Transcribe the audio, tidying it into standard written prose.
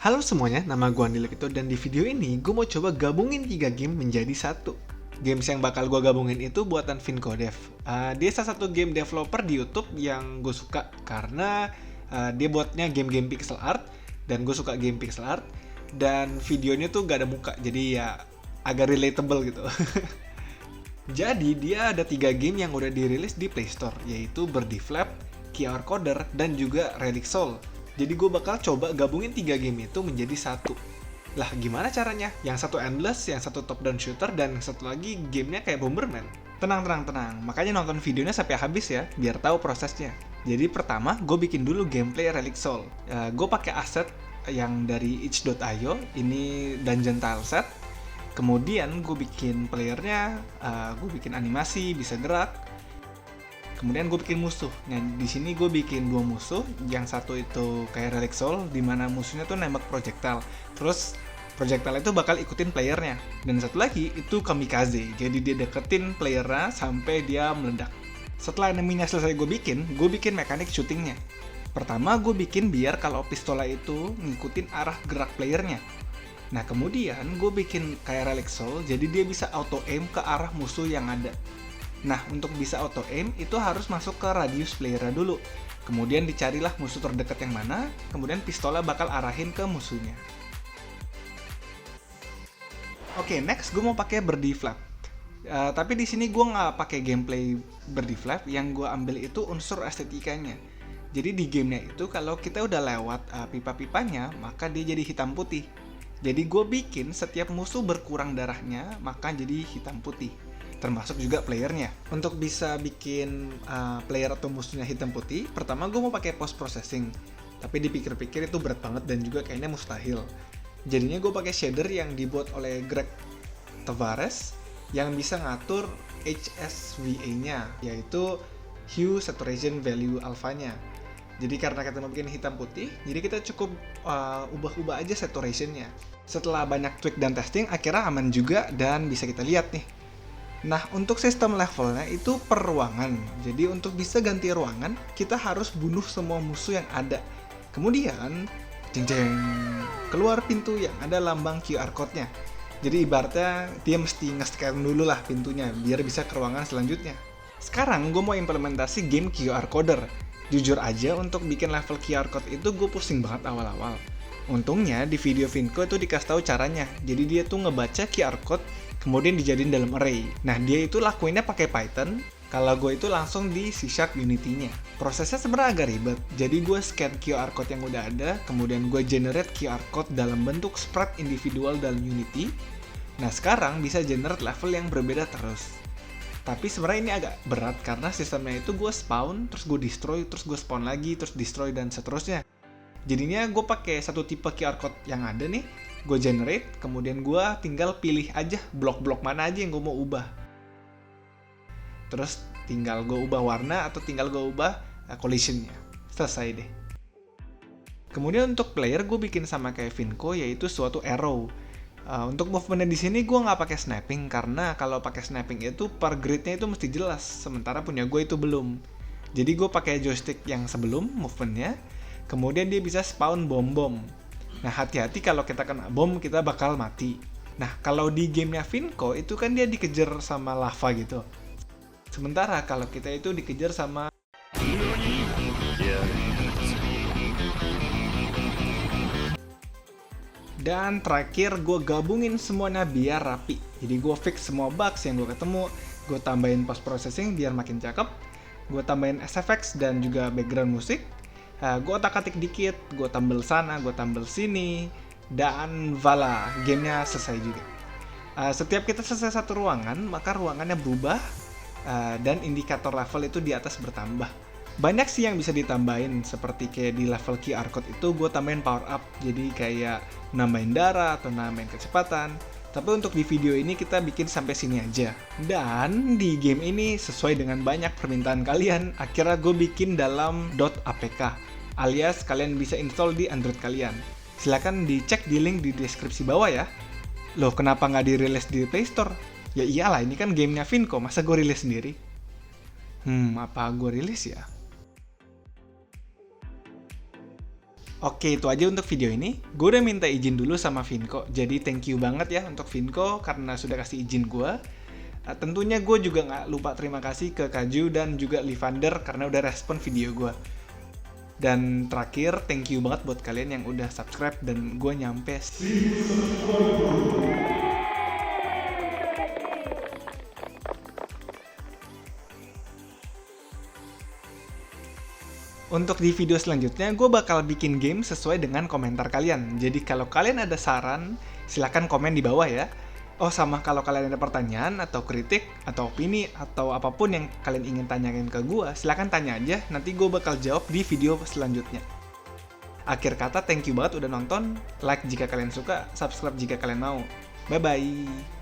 Halo semuanya, nama gue Andi Lekito dan di video ini gue mau coba gabungin 3 game menjadi satu. Games yang bakal gue gabungin itu buatan Vincodev. Dia salah satu game developer di YouTube yang gue suka karena dia buatnya game-game pixel art dan gue suka game pixel art dan videonya tuh gak ada muka, jadi ya agak relatable gitu. Jadi dia ada 3 game yang udah dirilis di Play Store, yaitu Birdie Flap, QR Coder, dan juga Relic Soul. Jadi gue bakal coba gabungin 3 game itu menjadi satu. Lah gimana caranya? Yang satu endless, yang satu top down shooter, dan yang satu lagi gamenya kayak Bomberman. Tenang. Makanya nonton videonya sampai habis ya, biar tahu prosesnya. Jadi pertama, gue bikin dulu gameplay Relic Soul. Gue pakai aset yang dari itch.io, ini dungeon tileset. Kemudian gue bikin playernya, gue bikin animasi, bisa gerak. Kemudian gue bikin musuh. Nah, di sini gue bikin 2 musuh. Yang satu itu kayak Relic Soul, di mana musuhnya tuh nembak projectile. Terus projectile itu bakal ikutin playernya. Dan satu lagi itu kamikaze. Jadi dia deketin playernya sampai dia meledak. Setelah enemy-nya selesai gue bikin mekanik shootingnya. Pertama gue bikin biar kalau pistola itu ngikutin arah gerak playernya. Nah kemudian gue bikin kayak Relic Soul, jadi dia bisa auto aim ke arah musuh yang ada. Nah untuk bisa auto aim itu harus masuk ke radius playernya dulu. Kemudian dicarilah musuh terdekat yang mana, kemudian pistola bakal arahin ke musuhnya. Oke, next gue mau pakai Birdie Flap. Tapi di sini gue nggak pakai gameplay Birdie Flap, yang gue ambil itu unsur estetikanya. Jadi di gamenya itu kalau kita udah lewat pipa-pipanya, maka dia jadi hitam putih. Jadi gue bikin setiap musuh berkurang darahnya, maka jadi hitam putih. Termasuk juga playernya. Untuk bisa bikin player atau musuhnya hitam putih, pertama gue mau pakai post processing. Tapi dipikir-pikir itu berat banget dan juga kayaknya mustahil. Jadinya gue pakai shader yang dibuat oleh Greg Tavares yang bisa ngatur HSVA-nya, yaitu Hue Saturation Value Alpha-nya. Jadi karena kita mau bikin hitam putih, jadi kita cukup ubah-ubah aja saturation-nya. Setelah banyak tweak dan testing, akhirnya aman juga dan bisa kita lihat nih. Nah, untuk sistem levelnya itu per ruangan. Jadi untuk bisa ganti ruangan, kita harus bunuh semua musuh yang ada. Kemudian, jeng-jeng, keluar pintu yang ada lambang QR code-nya. Jadi ibaratnya dia mesti nge-scan dulu lah pintunya, biar bisa ke ruangan selanjutnya. Sekarang gue mau implementasi game QR Coder. Jujur aja untuk bikin level QR code itu gue pusing banget awal-awal. Untungnya di video Vinco itu dikasih tahu caranya. Jadi dia tuh ngebaca QR code kemudian dijadiin dalam array. Nah dia itu lakuinnya pakai Python. Kalau gue itu langsung di C# Unity-nya. Prosesnya sebenarnya agak ribet. Jadi gue scan QR code yang udah ada, kemudian gue generate QR code dalam bentuk spread individual dalam Unity. Nah sekarang bisa generate level yang berbeda terus. Tapi sebenarnya ini agak berat karena sistemnya itu gue spawn, terus gue destroy, terus gue spawn lagi, terus destroy, dan seterusnya. Jadinya gue pakai satu tipe QR code yang ada nih, gue generate, kemudian gue tinggal pilih aja blok-blok mana aja yang gue mau ubah. Terus tinggal gue ubah warna atau tinggal gue ubah collision-nya. Selesai deh. Kemudian untuk player gue bikin sama kayak Vinco, yaitu suatu arrow. Untuk movementnya di sini gue nggak pakai snapping karena kalau pakai snapping itu per gridnya itu mesti jelas, sementara punya gue itu belum. Jadi gue pakai joystick yang sebelum movementnya, kemudian dia bisa spawn bom-bom. Nah hati-hati kalau kita kena bom kita bakal mati. Nah kalau di gamenya Vinco itu kan dia dikejar sama lava gitu. Sementara kalau kita itu dikejar sama dan terakhir gue gabungin semuanya biar rapi. Jadi gue fix semua bugs yang gue ketemu, gue tambahin post processing biar makin cakep, gue tambahin SFX dan juga background musik, gue otak-atik dikit, gue tambel sana, gue tambel sini, dan voila, gamenya selesai juga. Setiap kita selesai satu ruangan, maka ruangannya berubah dan indikator level itu di atas bertambah. Banyak sih yang bisa ditambahin, seperti kayak di level QR code itu gue tambahin power up, jadi kayak nambahin darah atau nambahin kecepatan. Tapi untuk di video ini kita bikin sampai sini aja. Dan di game ini sesuai dengan banyak permintaan kalian, akhirnya gue bikin dalam .apk, alias kalian bisa install di Android kalian. Silahkan dicek di link di deskripsi bawah ya. Loh kenapa nggak dirilis di Play Store? Ya iyalah ini kan gamenya Vinco, masa gue rilis sendiri? Apa gue rilis ya? Oke, itu aja untuk video ini. Gue udah minta izin dulu sama Vinko, jadi thank you banget ya untuk Vinko karena sudah kasih izin gue. Tentunya gue juga nggak lupa terima kasih ke Kaju dan juga Livander karena udah respon video gue. Dan terakhir, thank you banget buat kalian yang udah subscribe dan gue nyampe. Untuk di video selanjutnya, gue bakal bikin game sesuai dengan komentar kalian. Jadi kalau kalian ada saran, silahkan komen di bawah ya. Oh sama kalau kalian ada pertanyaan, atau kritik, atau opini, atau apapun yang kalian ingin tanyain ke gue, silahkan tanya aja, nanti gue bakal jawab di video selanjutnya. Akhir kata, thank you banget udah nonton, like jika kalian suka, subscribe jika kalian mau. Bye-bye!